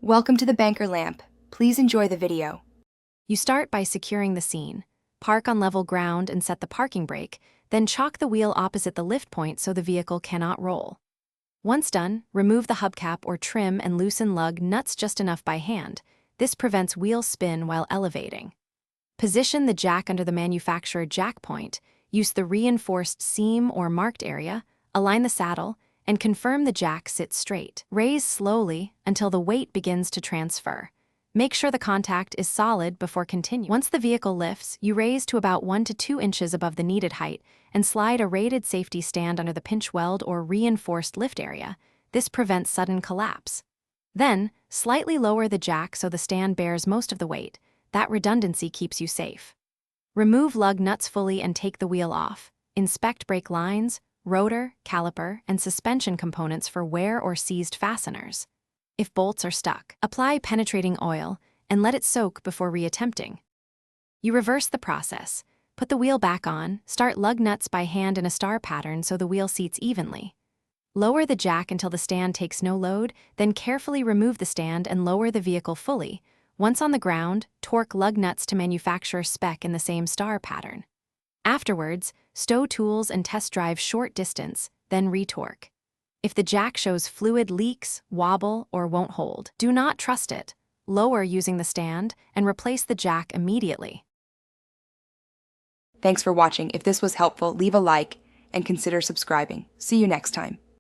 Welcome to the Banker Lamp. Please enjoy the video. You start by securing the scene. Park on level ground and set the parking brake, then chock the wheel opposite the lift point so the vehicle cannot roll. Once done, remove the hubcap or trim and loosen lug nuts just enough by hand. This prevents wheel spin while elevating. Position the jack under the manufacturer jack point, use the reinforced seam or marked area, align the saddle, and confirm the jack sits straight. Raise slowly until the weight begins to transfer. Make sure the contact is solid before continuing. Once the vehicle lifts, you raise to about 1 to 2 inches above the needed height and slide a rated safety stand under the pinch weld or reinforced lift area. This prevents sudden collapse. Then, slightly lower the jack so the stand bears most of the weight. That redundancy keeps you safe. Remove lug nuts fully and take the wheel off. Inspect brake lines, rotor, caliper, and suspension components for wear or seized fasteners. If bolts are stuck, apply penetrating oil and let it soak before reattempting. You reverse the process. Put the wheel back on, start lug nuts by hand in a star pattern so the wheel seats evenly. Lower the jack until the stand takes no load, then carefully remove the stand and lower the vehicle fully. Once on the ground, torque lug nuts to manufacturer spec in the same star pattern. Afterwards, stow tools and test drive short distance, then retorque. If the jack shows fluid leaks, wobble, or won't hold, do not trust it. Lower using the stand and replace the jack immediately. Thanks for watching. If this was helpful, leave a like and consider subscribing. See you next time.